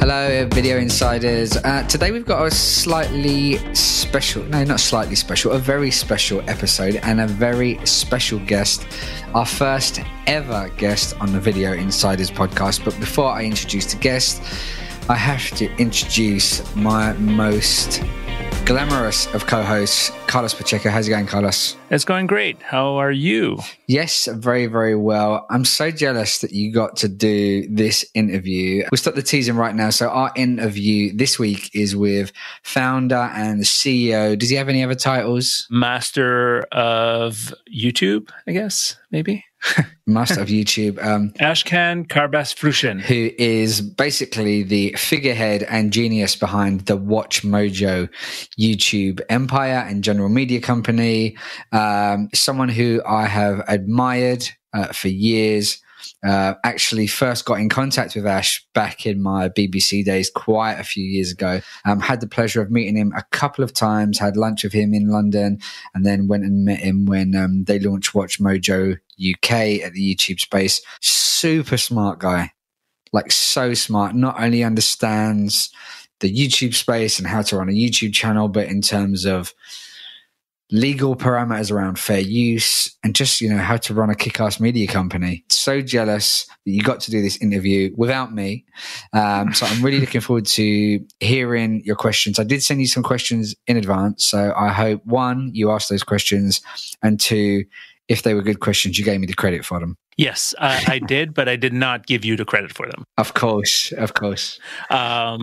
Hello, Video Insiders. Today we've got a very special episode and a very special guest, our first ever guest on the Video Insiders podcast. But before I introduce the guest, I have to introduce my most glamorous of co-hosts, Carlos Pacheco. How's it going, Carlos? It's going great. How are you? Yes, very, very well. I'm so jealous that you got to do this interview. We'll start the teasing right now. So our interview this week is with founder and the CEO. Does he have any other titles? Master of YouTube, I guess, maybe. Master of YouTube. Ashkan Karbasfrooshan. Who is basically the figurehead and genius behind the WatchMojo YouTube empire and general media company. Someone who I have admired for years. Actually first got in contact with Ash back in my BBC days quite a few years ago. Had the pleasure of meeting him a couple of times, had lunch with him in London, and then went and met him when they launched WatchMojo UK at the YouTube space. Super smart guy, like so smart. Not only understands the YouTube space and how to run a YouTube channel, but in terms of legal parameters around fair use and just, how to run a kick-ass media company. So jealous that you got to do this interview without me. So I'm really looking forward to hearing your questions. I did send you some questions in advance. So I hope, one, you asked those questions, and two, if they were good questions, you gave me the credit for them. Yes, I did, but I did not give you the credit for them. Of course.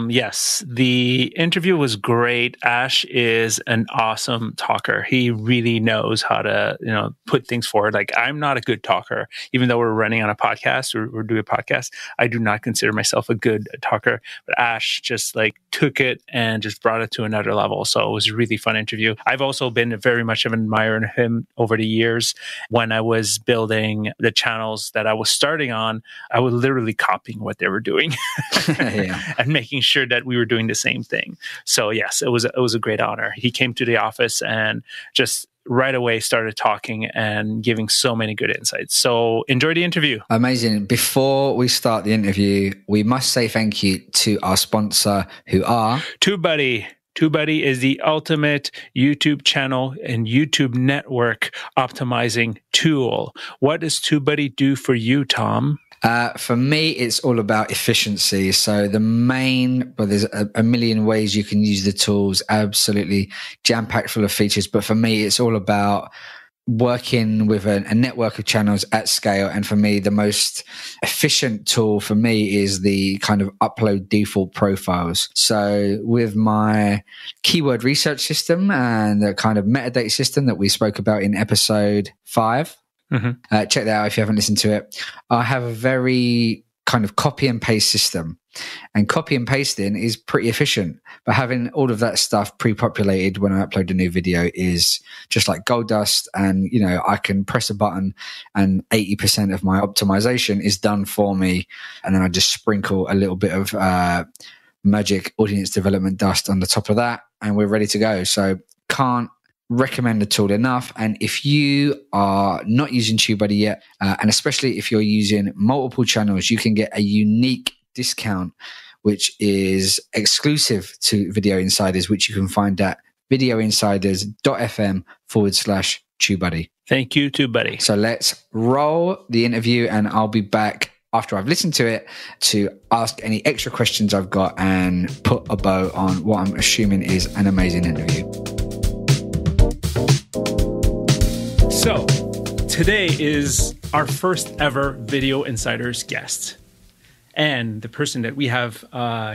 Yes, the interview was great. Ash is an awesome talker. He really knows how to, put things forward. Like, I'm not a good talker, even though we're running on a podcast or we're doing a podcast. I do not consider myself a good talker, but Ash just took it and just brought it to another level. So it was a really fun interview. I've also been very much of an admirer of him over the years. When I was building the channel that I was starting on, I was literally copying what they were doing and making sure that we were doing the same thing. So yes, it was a great honor. He came to the office and just right away started talking and giving so many good insights. So enjoy the interview. Amazing. Before we start the interview, we must say thank you to our sponsor, who are TubeBuddy. TubeBuddy is the ultimate YouTube channel and YouTube network optimizing tool. What does TubeBuddy do for you, Tom? For me, it's all about efficiency. So there's a million ways you can use the tools, absolutely jam-packed full of features. But for me, it's all about working with a network of channels at scale. And for me, the most efficient tool for me is the kind of upload default profiles. So with my keyword research system and the kind of metadata system that we spoke about in episode 5, check that out if you haven't listened to it. I have a very kind of copy and paste system. And copy and pasting is pretty efficient, but having all of that stuff pre-populated when I upload a new video is just like gold dust. And, I can press a button and 80% of my optimization is done for me. And then I just sprinkle a little bit of magic audience development dust on the top of that, and we're ready to go. So can't recommend the tool enough. And if you are not using TubeBuddy yet, and especially if you're using multiple channels, you can get a unique discount, which is exclusive to Video Insiders, which you can find at videoinsiders.fm/TubeBuddy. Thank you, TubeBuddy. So let's roll the interview, and I'll be back after I've listened to it to ask any extra questions I've got and put a bow on what I'm assuming is an amazing interview. So today is our first ever Video Insiders guest. And the person that we have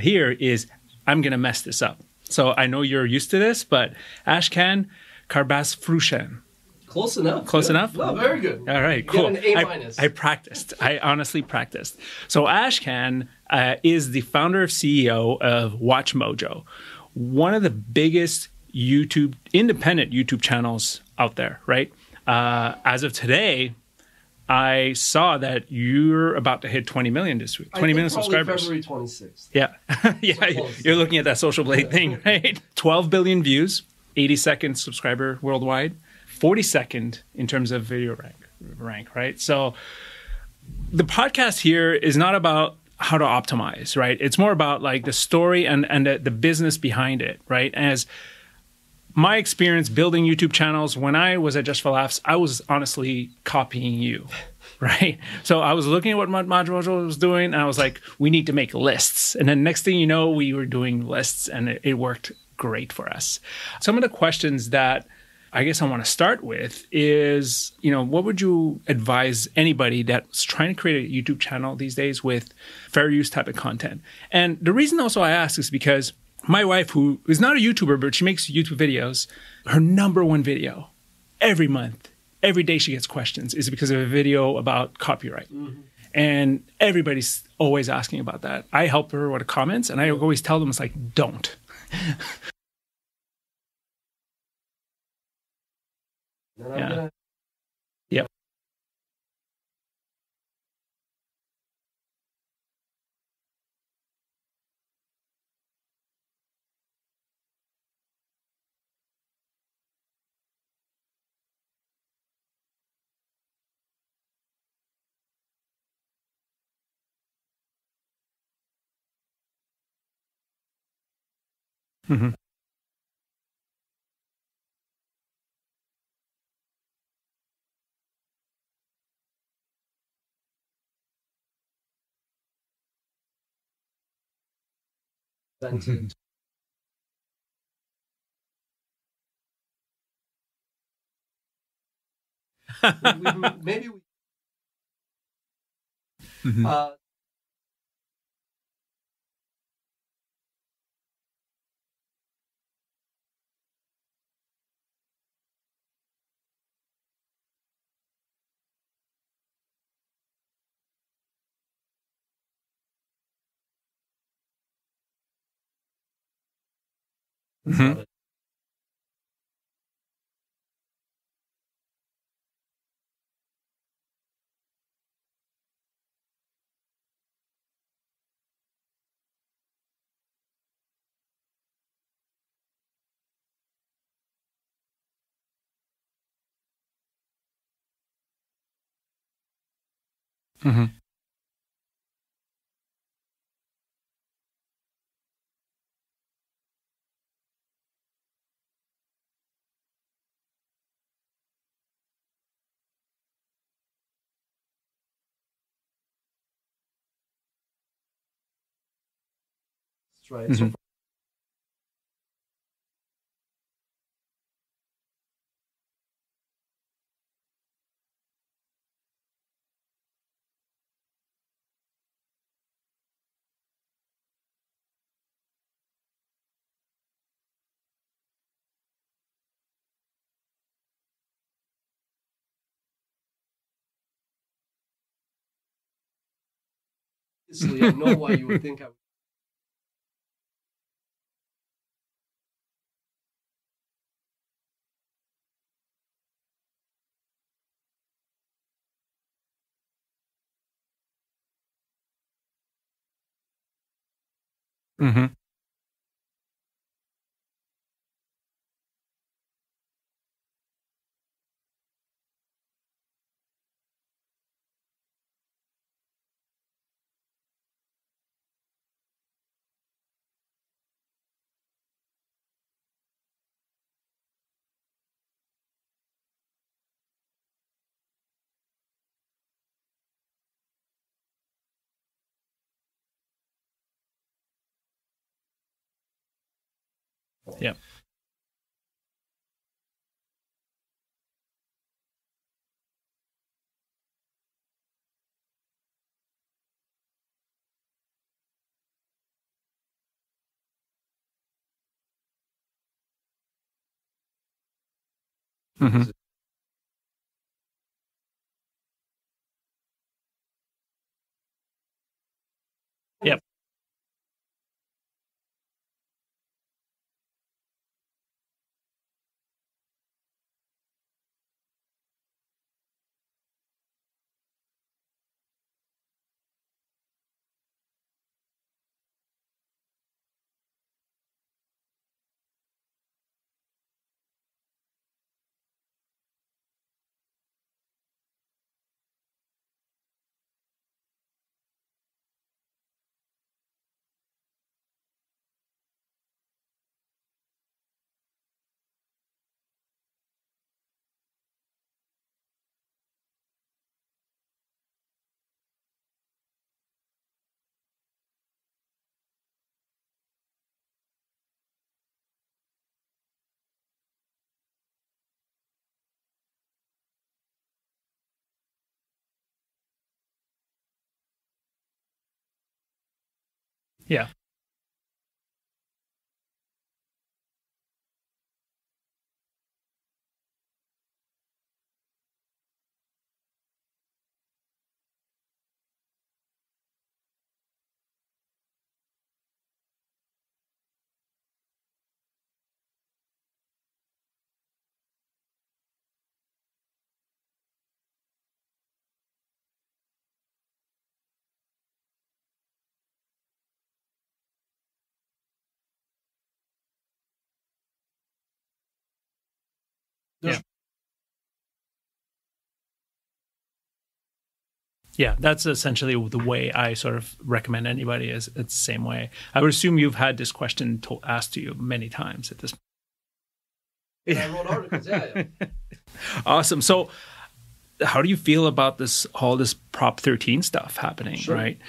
here is, I'm going to mess this up. So I know you're used to this, but Ashkan Karbasfrooshan. Close enough. Close enough? No, very good. All right, cool. You got an A-. I practiced. I honestly practiced. So Ashkan is the founder and CEO of WatchMojo, one of the biggest independent YouTube channels out there, right? As of today, I saw that you're about to hit 20 million this week. 20 million subscribers. February 26th. Yeah. You're looking at that Social Blade thing, right? 12 billion views, 82nd subscriber worldwide, 42nd in terms of video rank, right? So the podcast here is not about how to optimize, right? It's more about like the story and the business behind it, right? As my experience building YouTube channels when I was at Just for Laughs, I was honestly copying you, right? So I was looking at what WatchMojo was doing, and I was like, we need to make lists. And then next thing you know, we were doing lists, and it worked great for us. Some of the questions that I guess I want to start with is, what would you advise anybody that's trying to create a YouTube channel these days with fair use type of content? And the reason also I ask is because my wife, who is not a YouTuber, but she makes YouTube videos, her number one video every month, every day she gets questions is because of a video about copyright. Mm-hmm. And everybody's always asking about that. I help her with the comments, and I always tell them, it's like, don't. Yeah. Yep. Mm-hmm. Mm-hmm. Maybe we. Mm-hmm. Mm-hmm. Mm-hmm. Right. Mm-hmm. Obviously, I know why you would think I would. Mm-hmm. Yeah. Mm-hmm. Yep. Yeah. There's- Yeah, that's essentially the way I sort of recommend anybody is it's the same way. I would assume you've had this question asked to you many times at this point. And I wrote articles. Yeah. Awesome. So how do you feel about all this Prop 13 stuff happening, Sure. right?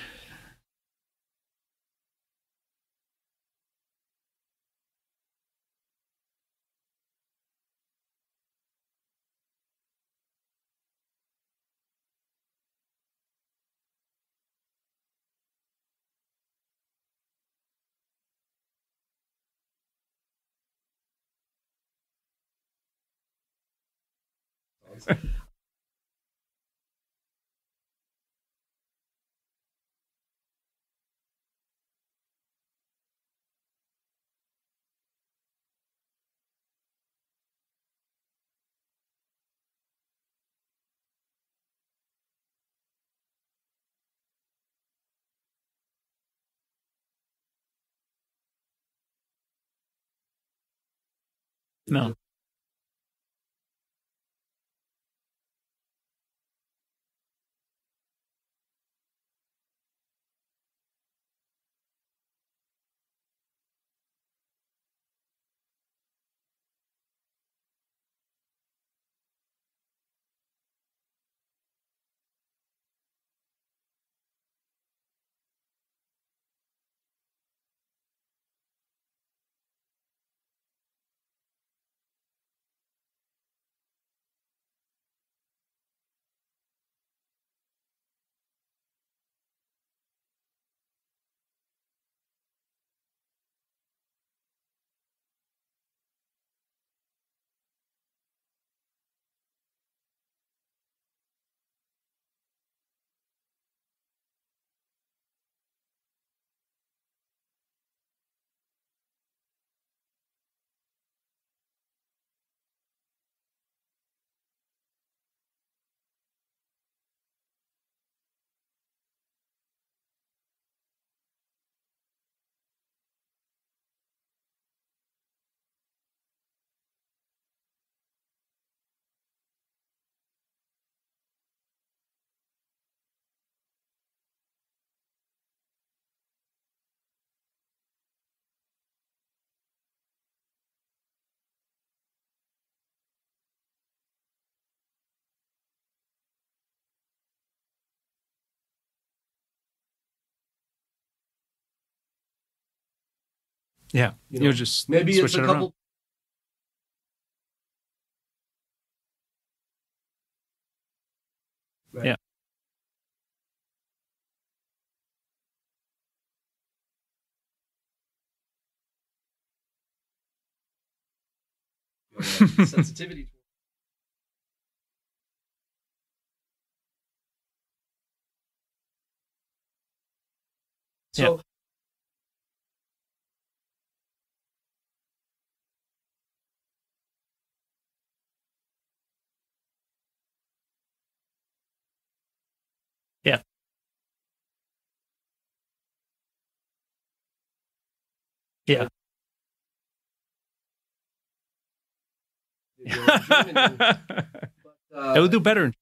No. Yeah. You know, You'll just maybe switch it's a it around. couple. Right. Yeah. Sensitivity. So Yeah. Yeah. you know, Germany, but, It would do better.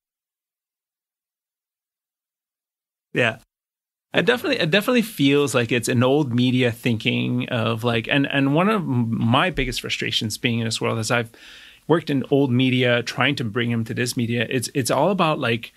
Yeah. It definitely feels like it's an old media thinking of like, and one of my biggest frustrations being in this world is I've worked in old media, trying to bring them to this media. It's all about like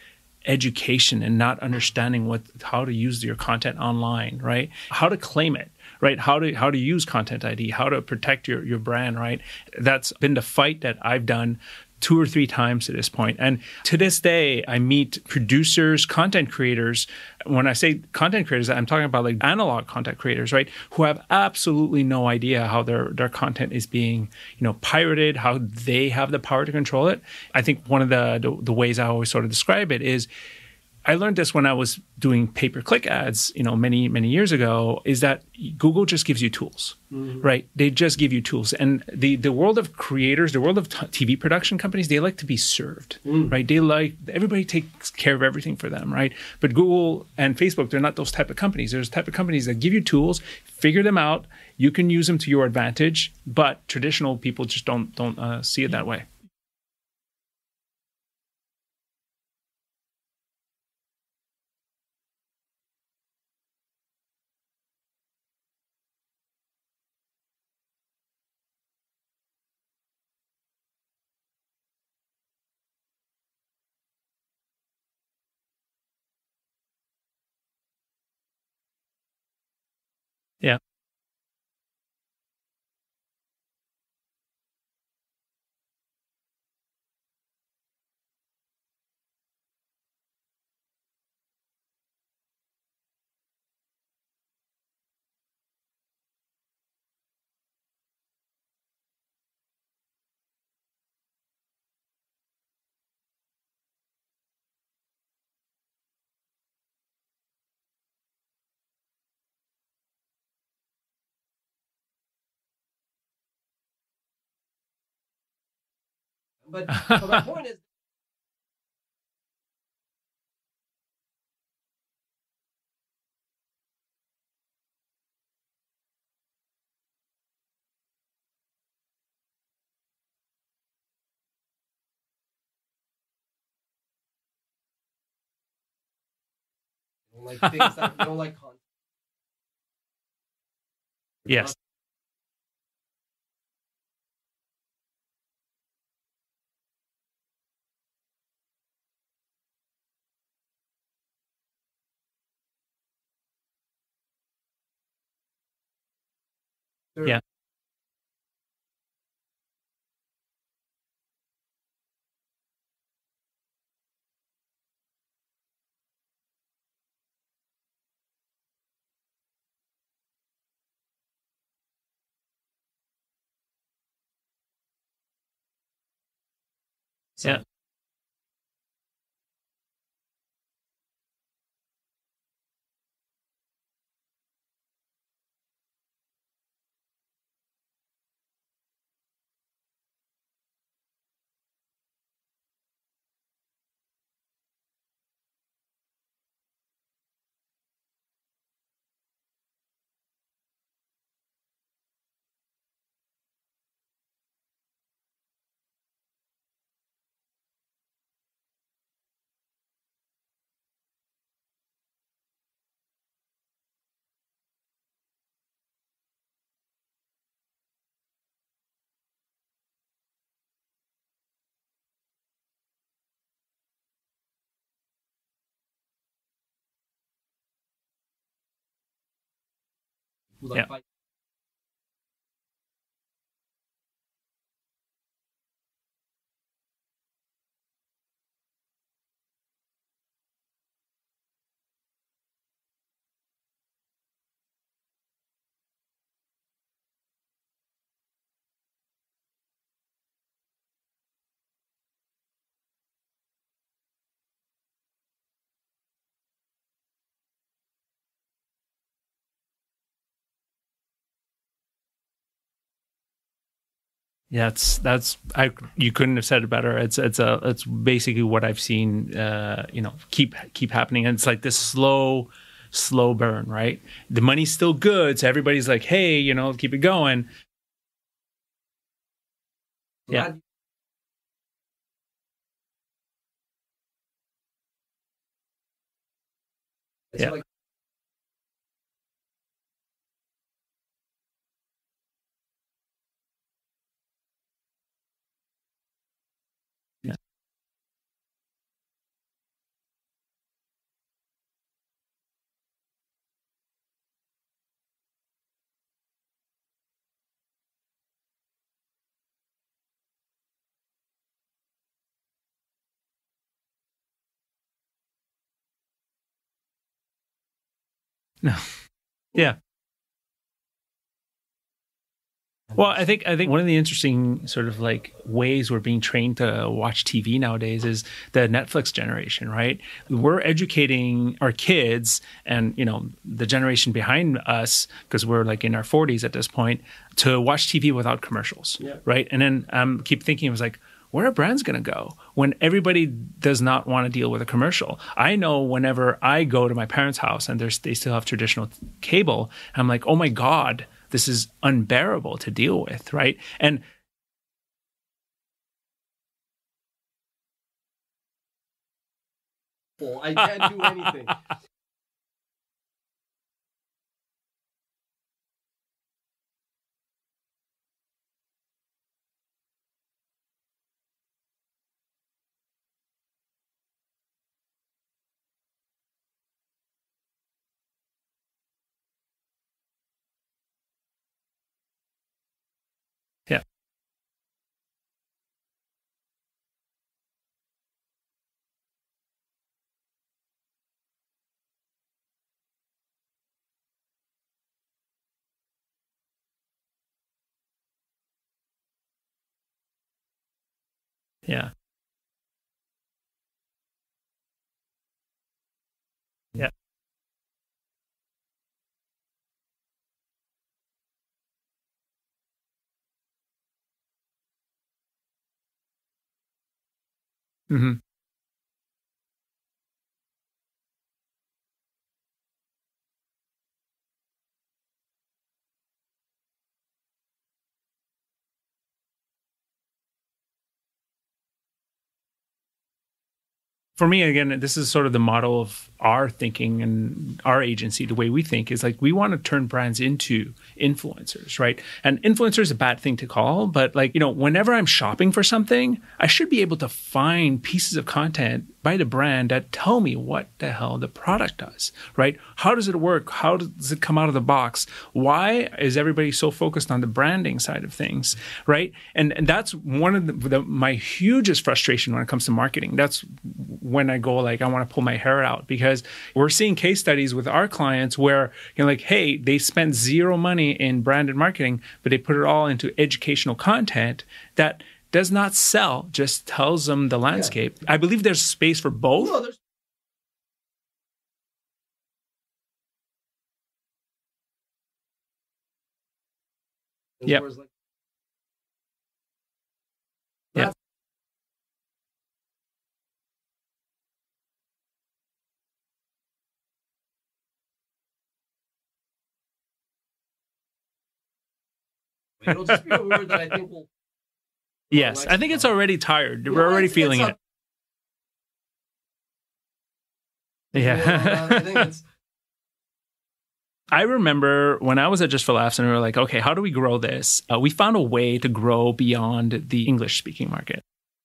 education and not understanding how to use your content online, right? How to claim it, right? How to use Content ID, how to protect your brand, right? That's been the fight that I've done 2 or 3 times to this point. And to this day, I meet producers, content creators. When I say content creators, I'm talking about like analog content creators, right? Who have absolutely no idea how their content is being, pirated, how they have the power to control it. I think one of the ways I always sort of describe it is, I learned this when I was doing pay-per-click ads, many, many years ago, is that Google just gives you tools, right? They just give you tools. And the world of creators, the world of TV production companies, they like to be served, right? Everybody takes care of everything for them, right? But Google and Facebook, they're not those type of companies. There's type of companies that give you tools, figure them out, you can use them to your advantage, but traditional people just don't see it that way. Yeah. But my point is, you don't like things that you don't like content. Yes. Yeah. So, Yeah. who like Yeah. fight. Yeah, you couldn't have said it better. It's basically what I've seen keep happening. And it's like this slow burn, right? The money's still good, so everybody's like, hey, keep it going. Yeah. Yeah. Like, Yeah. No. Yeah. Well, I think one of the interesting sort of like ways we're being trained to watch TV nowadays is the Netflix generation, right? We're educating our kids and, you know, the generation behind us, because we're like in our 40s at this point, to watch TV without commercials, right? And then keep thinking, it was like, where are brands going to go when everybody does not want to deal with a commercial? I know whenever I go to my parents' house and they still have traditional cable, I'm like, oh my God, this is unbearable to deal with, right? And Well, I can't do anything. yeah, yeah, yeah. Hmm. For me, again, this is sort of the model of our thinking and our agency. The way we think is like we want to turn brands into influencers, right? And influencer is a bad thing to call, but like, you know, whenever I'm shopping for something, I should be able to find pieces of content by the brand that tell me what the hell the product does, right? How does it work? How does it come out of the box? Why is everybody so focused on the branding side of things, right? And that's one of my hugest frustration when it comes to marketing. That's when I go like, I want to pull my hair out, because we're seeing case studies with our clients where, you know, like, hey, they spent zero money in branded marketing, but they put it all into educational content that does not sell, just tells them the landscape. I believe there's space for both. No, there's Yep. whereas, like, Yeah. it'll just be a word that I think will. Yes, I think it's already tired. We're already feeling it. Yeah. I think it's. I remember when I was at Just for Laughs and we were like, okay, how do we grow this? We found a way to grow beyond the English speaking market.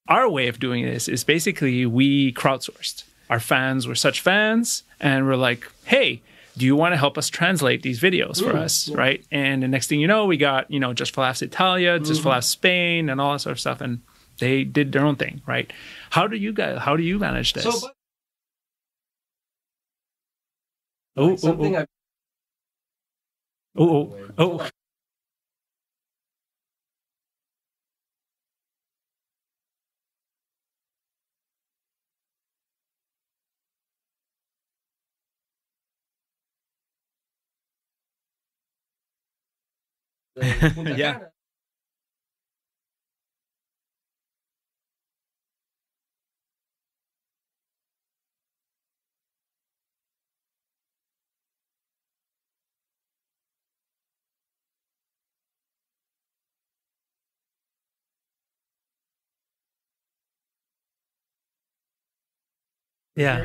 Our way of doing this is basically we crowdsourced. Our fans were such fans, and we're like, hey, do you want to help us translate these videos for us? Yeah. Right. And the next thing you know, we got, you know, Just for Laughs Italia, Just for Laughs Spain, and all that sort of stuff. And they did their own thing. Right. How do you manage this? So, like something I. Oh. Yeah. Yeah.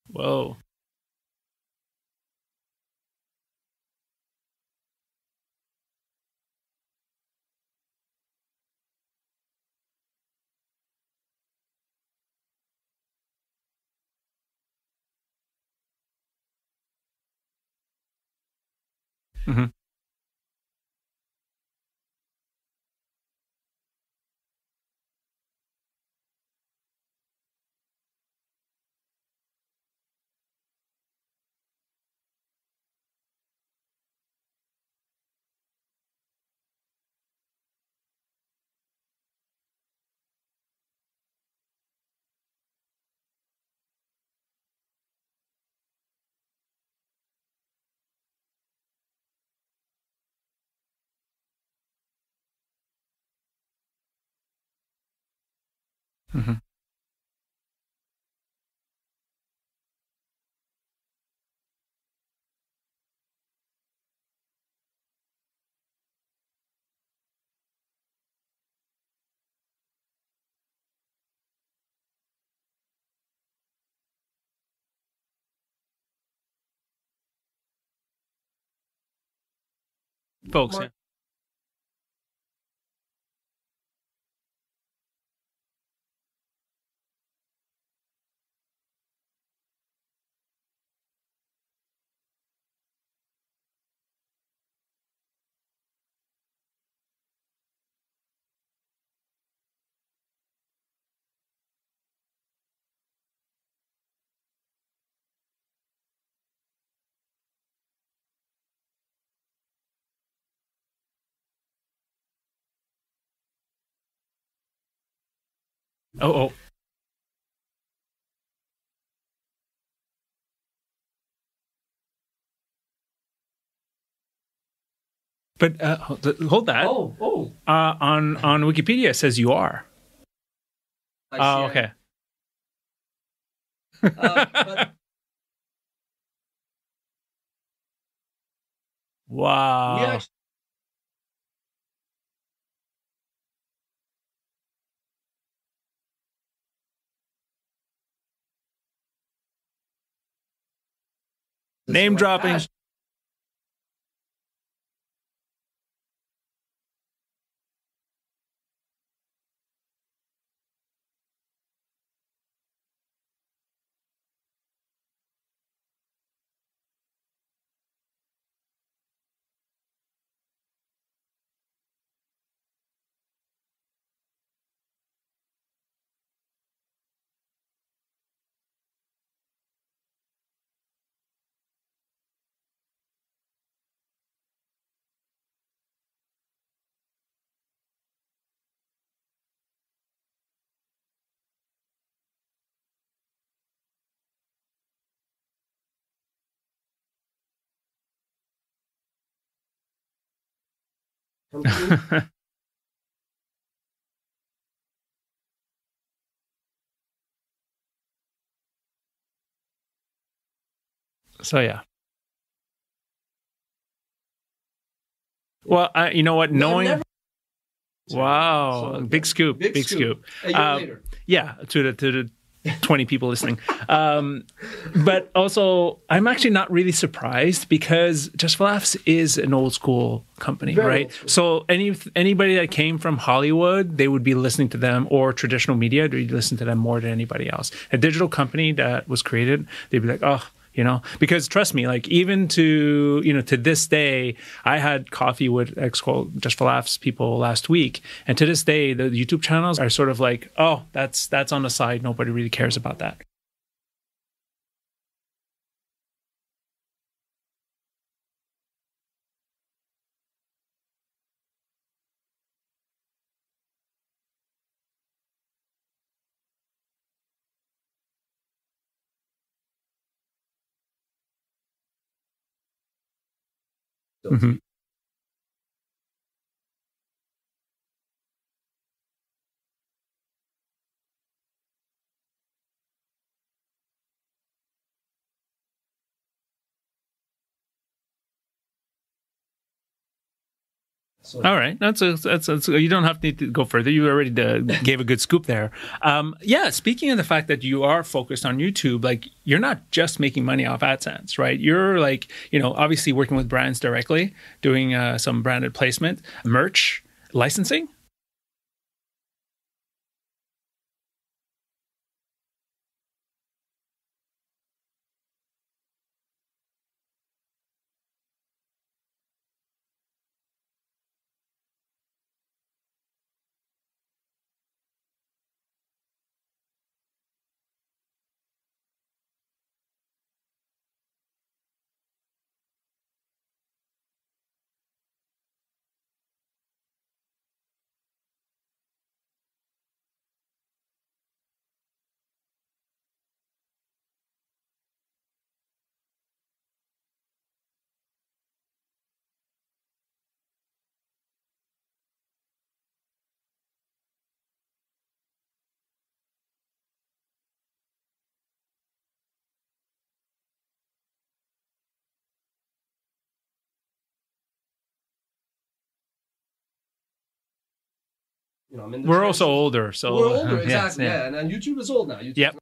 Whoa. Mhm. Mhm. Folks, yeah. Oh, oh. But hold that. Oh. On Wikipedia, it says you are. I Oh, see. okay. But we Wow. actually Name dropping. Ash, company. So yeah. Well, you know what? No, I've Knowing. never- Wow, So, big scoop, big scoop. A year later. Yeah, to the 20 people listening. But also, I'm actually not really surprised because Just for Laughs is an old school company, Very right? old school. So anybody that came from Hollywood, they would be listening to them, or traditional media, they'd listen to them more than anybody else. A digital company that was created, they'd be like, oh, because trust me, like even to this day, I had coffee with Just for Laughs people last week, and to this day, the YouTube channels are sort of like, oh, that's on the side. Nobody really cares about that. Mhm. So All right, that's you don't have to go further. You already gave a good scoop there. Yeah, speaking of the fact that you are focused on YouTube, like you're not just making money off AdSense, right? You're like obviously working with brands directly, doing some branded placement, merch, licensing. I'm in the We're also trenches. older, so We're older, yes, exactly. Yeah, and YouTube is old now. YouTube's Yep.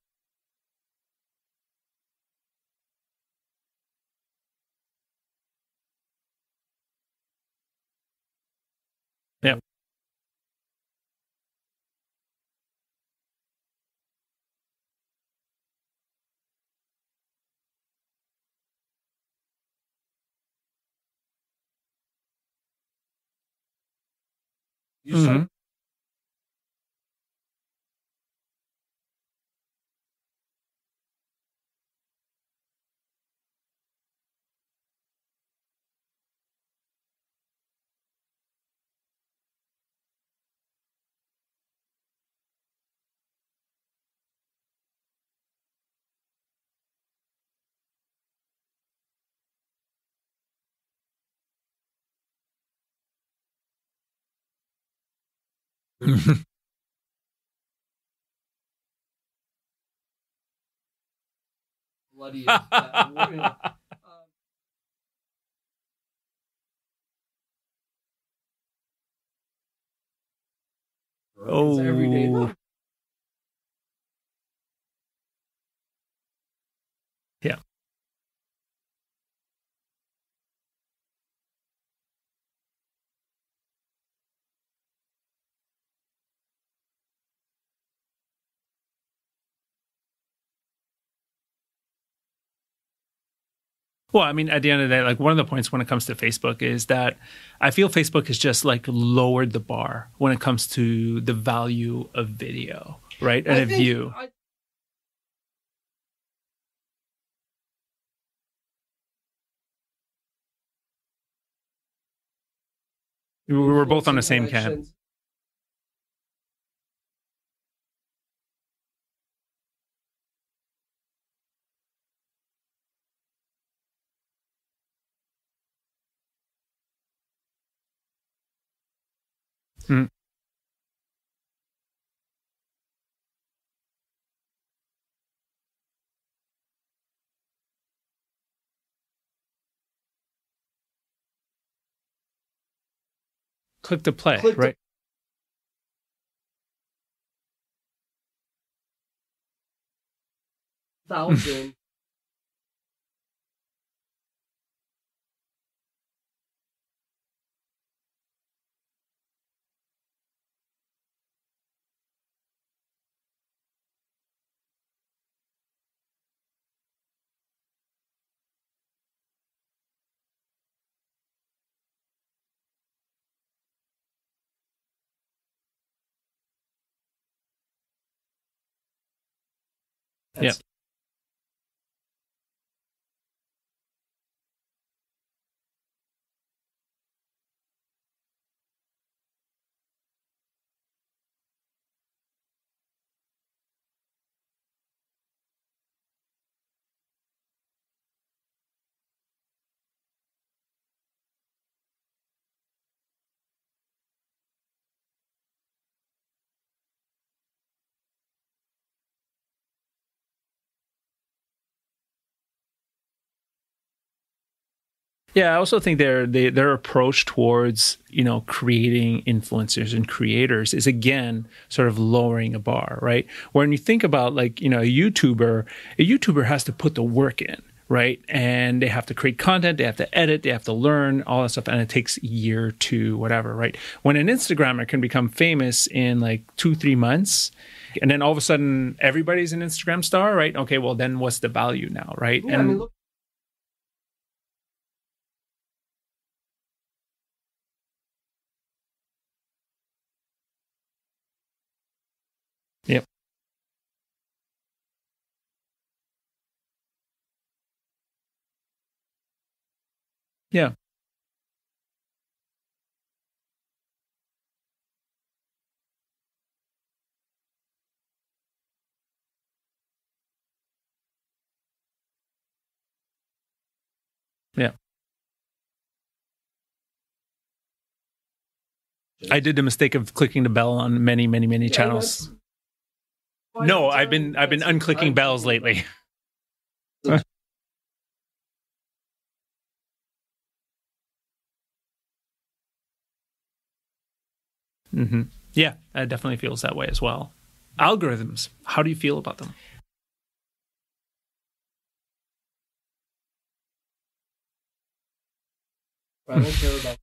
Yep. You start bloody. It's every day. Oh, yeah. Well, I mean, at the end of the day, like one of the points when it comes to Facebook is that I feel Facebook has just like lowered the bar when it comes to the value of video, right? And a view. We were both on the same camp. Mm. Click to play, Click to- right? Thousand. Yeah. Yeah, I also think their approach towards creating influencers and creators is again sort of lowering a bar, right? When you think about like a YouTuber has to put the work in, right? And they have to create content, they have to edit, they have to learn all that stuff, and it takes a year to whatever, right? When an Instagrammer can become famous in like 2-3 months, and then all of a sudden everybody's an Instagram star, right? Okay, well then what's the value now, right? Yeah, I mean, look. Yep. Yeah. Yeah. I did the mistake of clicking the bell on many, many, many channels. No, I've been unclicking bells lately. Mm-hmm. Yeah, it definitely feels that way as well. Algorithms, how do you feel about them? I don't care about.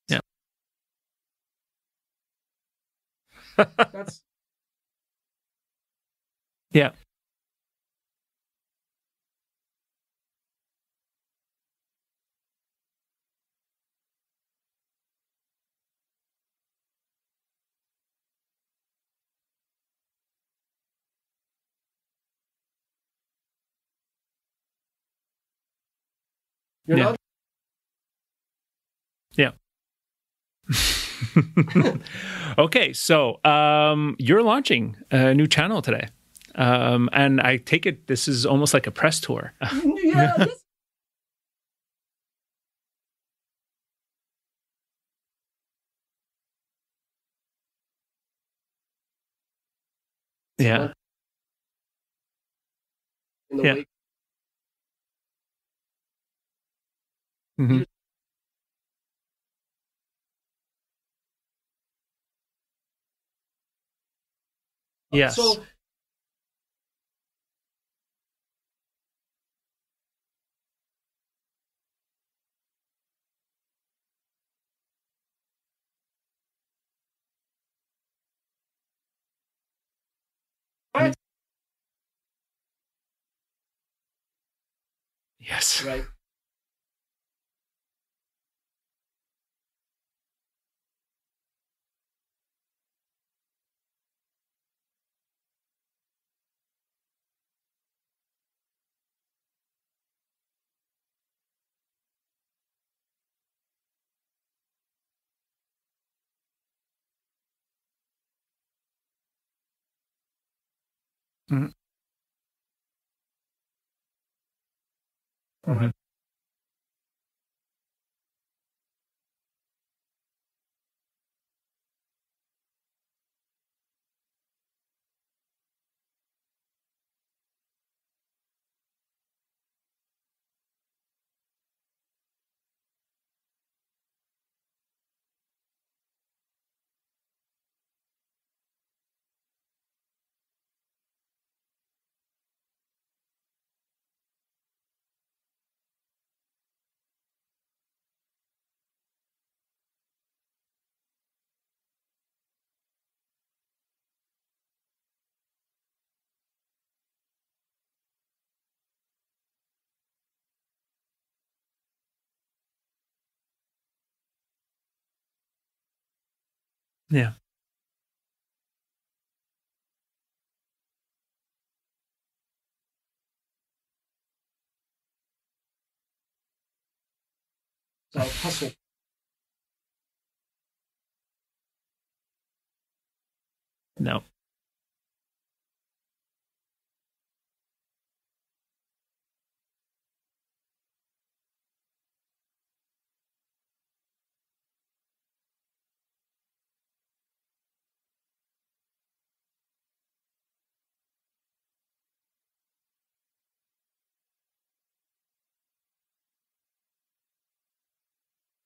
Yeah. That's Yeah. you're Yeah. not. Yeah. Okay, so you're launching a new channel today. And I take it this is almost like a press tour. Yeah. This, Yeah. in the Yeah. wake. Mhm. Yes. So right. Yes. Right. Mhm. Mhm. Yeah. So hustle. No.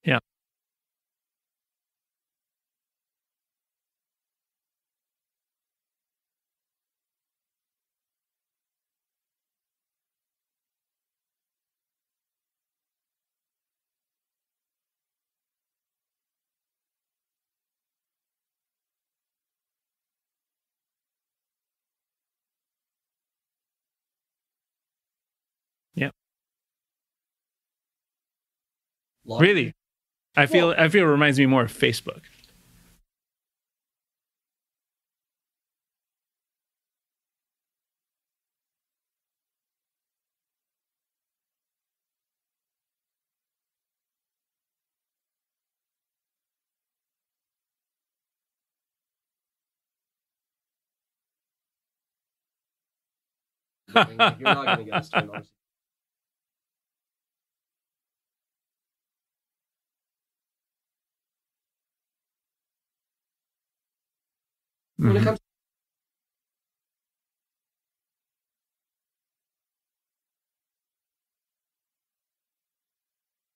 Yeah. Yeah. Really? Well, I feel it reminds me more of Facebook. doing. Like, you're not going to get us turned on. When it comes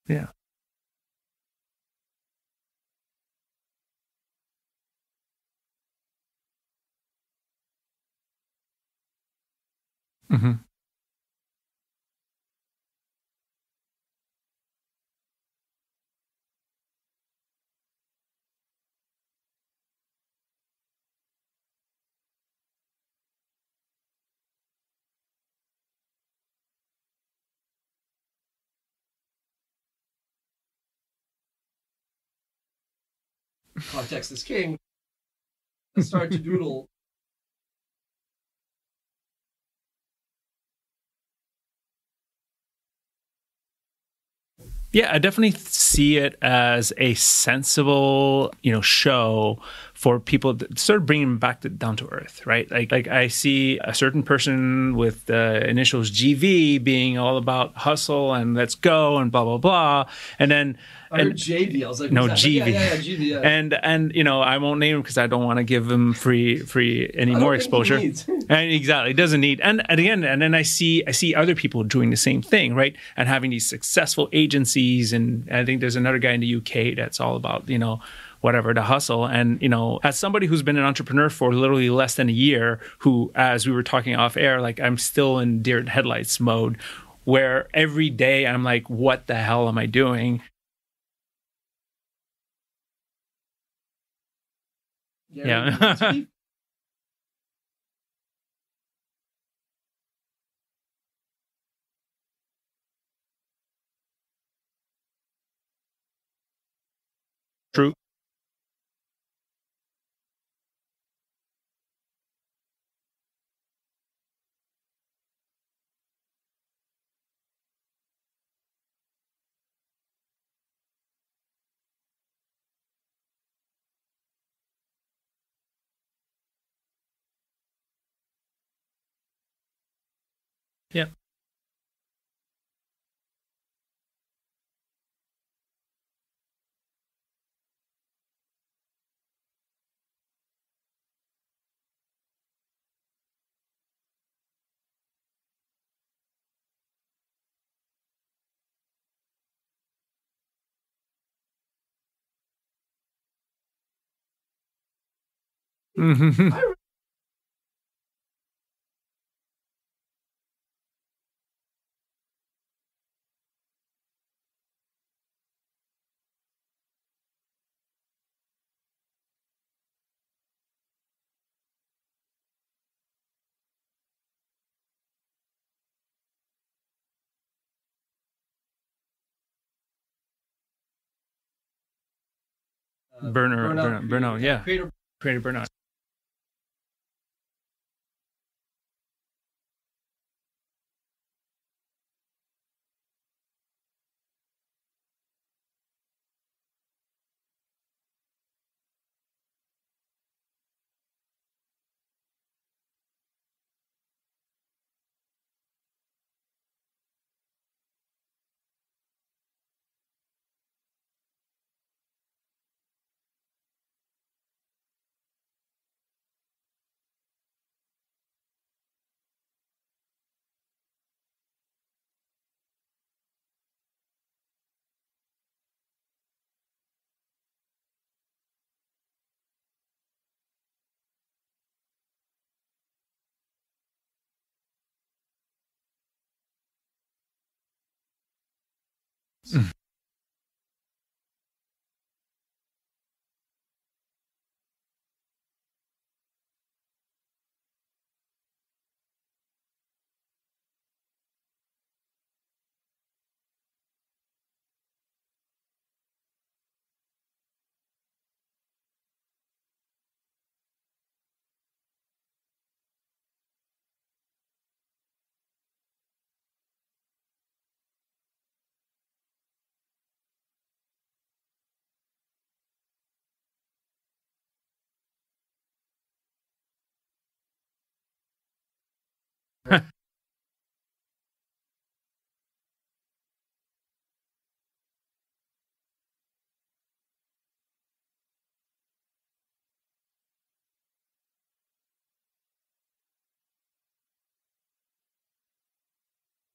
Yeah. Mm-hmm. context is king, I started to doodle. Yeah, I definitely see it as a sensible, show for people to sort of bring them back down to earth, right? Like I see a certain person with the initials GV being all about hustle and let's go and blah blah blah, and then I heard JV. I was like, no, who's that? GV. Yeah, GV. Yeah. And I won't name him because I don't want to give him free any more exposure. And exactly, it doesn't need. And again, and then I see other people doing the same thing, right? And having these successful agencies, and I think there's another guy in the UK that's all about whatever, the hustle. And as somebody who's been an entrepreneur for literally less than a year, who, as we were talking off air, like I'm still in deer in headlights mode, where every day I'm like, what the hell am I doing? Yeah. True. Yeah. Mm-hmm. Burnout. Yeah. Creative burnout.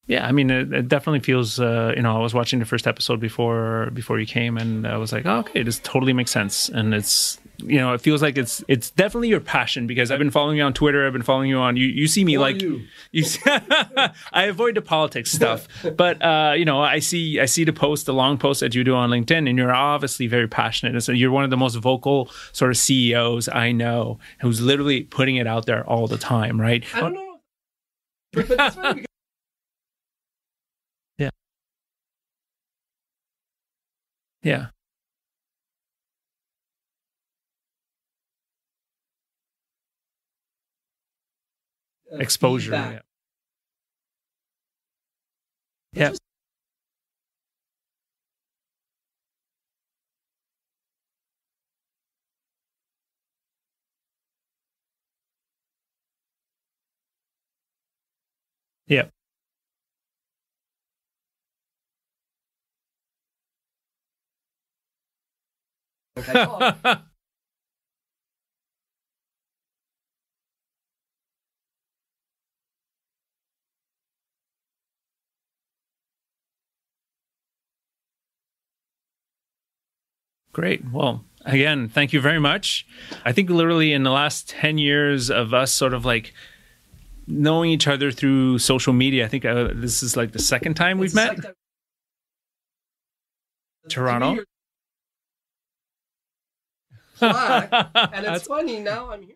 Yeah, I mean, it definitely feels. I was watching the first episode before you came, and I was like, oh, okay, this totally makes sense. And it's, it feels like it's definitely your passion, because I've been following you on Twitter. I've been following you on. You see me like you. I avoid the politics stuff, but I see the long posts that you do on LinkedIn, and you're obviously very passionate. And so you're one of the most vocal sort of CEOs I know, who's literally putting it out there all the time, right? I don't know, but that's funny because yeah. Exposure. feedback. Yeah. Yeah. Okay. Great. Well, again, thank you very much. I think literally in the last 10 years of us sort of like knowing each other through social media, I think this is like the second time we've met. Toronto. Plaque, and it's funny, now I'm here.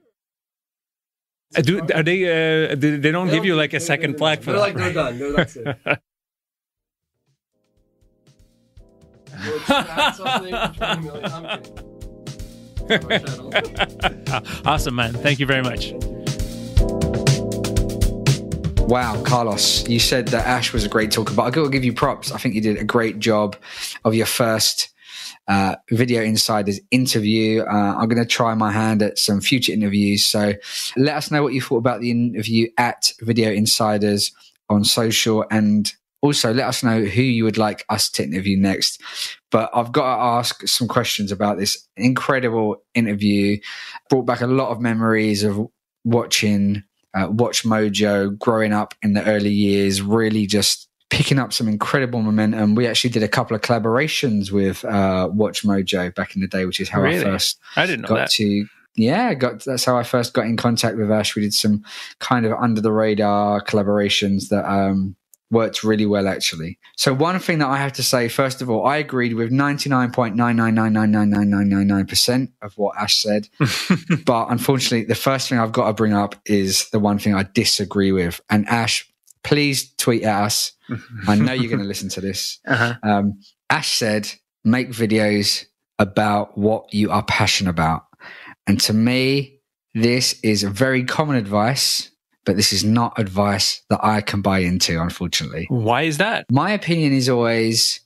Are they? They don't give you like a second plaque for that. They're done. That's it. Awesome, man. Thank you very much. Wow, Carlos, you said that Ash was a great talker, but I've got to give you props. I think you did a great job of your first Video Insiders interview. I'm going to try my hand at some future interviews. So let us know what you thought about the interview at Video Insiders on social, and also let us know who you would like us to interview next. But I've got to ask some questions about this incredible interview. Brought back a lot of memories of watching WatchMojo, growing up in the early years, really just picking up some incredible momentum. We actually did a couple of collaborations with WatchMojo back in the day, which is how I first didn't know got that. to. Yeah, that's how I first got in contact with Ash. We did some kind of under the radar collaborations that worked really well, actually. So one thing that I have to say, first of all, I agreed with 99.999999999% of what Ash said. But unfortunately, the first thing I've got to bring up is the one thing I disagree with. And Ash, please tweet at us. I know you're going to listen to this. Ash said, make videos about what you are passionate about. And to me, this is very common advice, but this is not advice that I can buy into, unfortunately. Why is that? My opinion is always,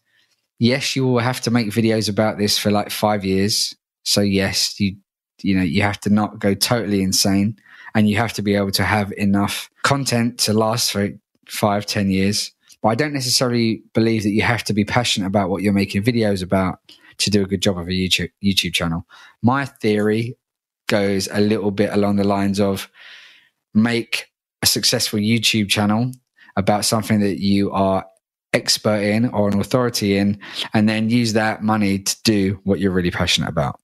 yes, you will have to make videos about this for like 5 years. So yes, you have to not go totally insane, and you have to be able to have enough content to last for 5-10 years. But I don't necessarily believe that you have to be passionate about what you're making videos about to do a good job of a YouTube channel. My theory goes a little bit along the lines of, make a successful YouTube channel about something that you are expert in or an authority in, and then use that money to do what you're really passionate about.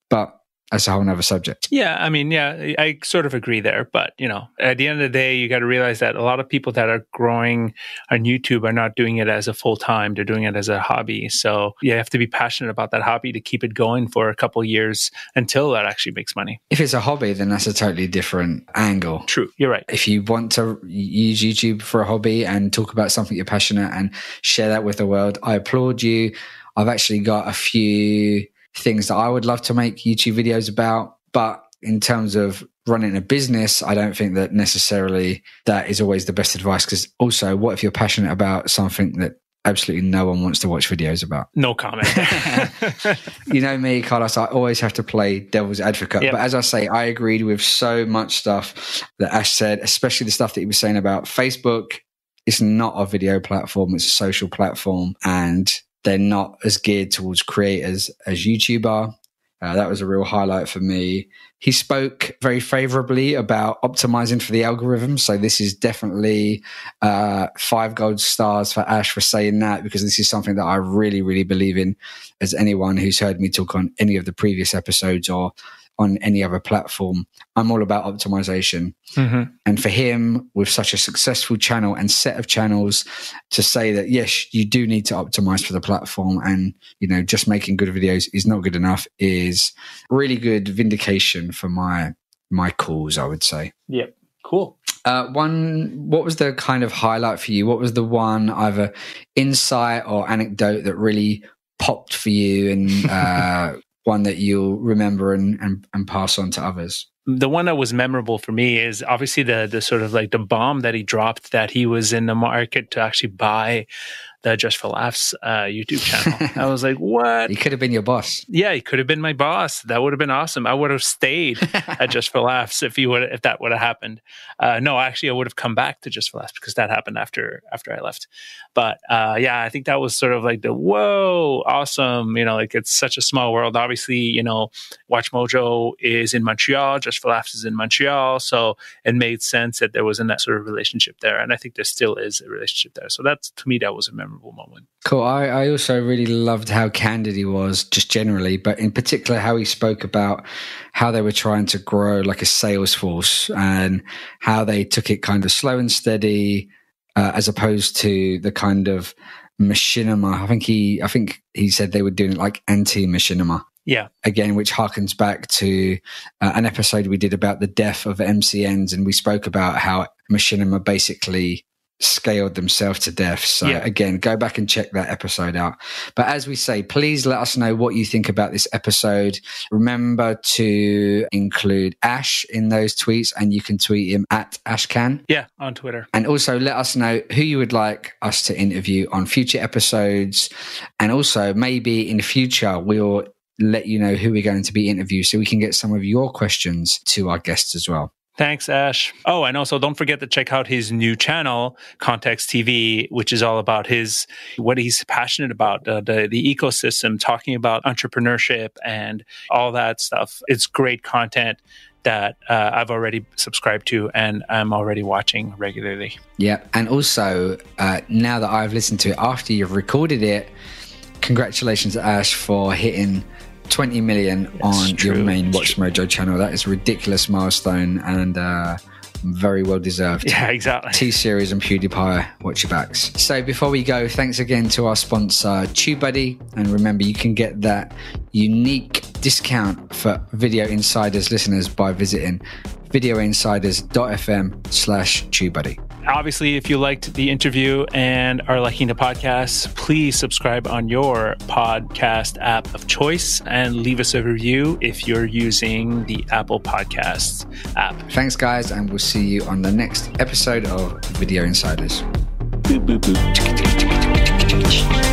But that's a whole nother subject. Yeah, I mean, yeah, I sort of agree there. But, at the end of the day, you got to realize that a lot of people that are growing on YouTube are not doing it as a full-time. They're doing it as a hobby. So you have to be passionate about that hobby to keep it going for a couple of years until that actually makes money. If it's a hobby, then that's a totally different angle. True, you're right. If you want to use YouTube for a hobby and talk about something you're passionate and share that with the world, I applaud you. I've actually got a few things that I would love to make YouTube videos about, but in terms of running a business, I don't think that necessarily that is always the best advice, because also, what if you're passionate about something that absolutely no one wants to watch videos about? No comment. You know me, Carlos, I always have to play devil's advocate. Yep. But as I say, I agreed with so much stuff that Ash said, especially the stuff that he was saying about Facebook. It's not a video platform, it's a social platform, and they're not as geared towards creators as YouTube are. That was a real highlight for me. He spoke very favorably about optimizing for the algorithm. So this is definitely 5 gold stars for Ash for saying that, because this is something that I really, really believe in, as anyone who's heard me talk on any of the previous episodes or on any other platform. I'm all about optimization. Mm-hmm. And for him, with such a successful channel and set of channels, to say that, yes, you do need to optimize for the platform, and, you know, just making good videos is not good enough, is really good vindication for my calls, I would say. Yep. Cool. What was the kind of highlight for you? What was the one either insight or anecdote that really popped for you, and one that you'll remember and pass on to others? The one that was memorable for me is obviously the sort of like the bomb that he dropped, that he was in the market to actually buy the Just for Laughs YouTube channel. I was like, what? He could have been your boss. Yeah, he could have been my boss. That would have been awesome. I would have stayed at Just for Laughs if that would have happened. No, actually, I would have come back to Just for Laughs, because that happened after I left. But yeah, I think that was sort of like the whoa, awesome. You know, like, it's such a small world. Obviously, you know, WatchMojo is in Montreal, Just for Laughs is in Montreal, so it made sense that there wasn't that sort of relationship there, and I think there still is a relationship there. So that's, to me, that was a memorable moment. Cool. I also really loved how candid he was, just generally, but in particular how he spoke about how they were trying to grow like a sales force, and how they took it kind of slow and steady, as opposed to the kind of machinima. I think he said they were doing it like anti-machinima. Yeah. Again, which harkens back to an episode we did about the death of MCNs, and we spoke about how machinima basically scaled themselves to death. So again, go back and check that episode out. But as we say, please let us know what you think about this episode. Remember to include Ash in those tweets, and you can tweet him at Ashkan. Yeah, on Twitter. And also let us know who you would like us to interview on future episodes. And also maybe in the future, we'll let you know who we're going to be interviewing, so we can get some of your questions to our guests as well. Thanks, Ash. Oh, and also don't forget to check out his new channel, Context TV, which is all about what he's passionate about, the ecosystem, talking about entrepreneurship and all that stuff. It's great content that I've already subscribed to, and I'm already watching regularly. Yeah, and also now that I've listened to it after you've recorded it, congratulations, Ash, for hitting 20 million on your main WatchMojo channel. That is a ridiculous milestone, and very well deserved. Yeah, exactly. T-Series and PewDiePie, watch your backs. So before we go, thanks again to our sponsor, TubeBuddy. And remember, you can get that unique discount for Video Insiders listeners by visiting videoinsiders.fm/TubeBuddy. Obviously, if you liked the interview and are liking the podcast, please subscribe on your podcast app of choice and leave us a review if you're using the Apple Podcasts app. Thanks, guys, and we'll see you on the next episode of Video Insiders. Boop, boop, boop.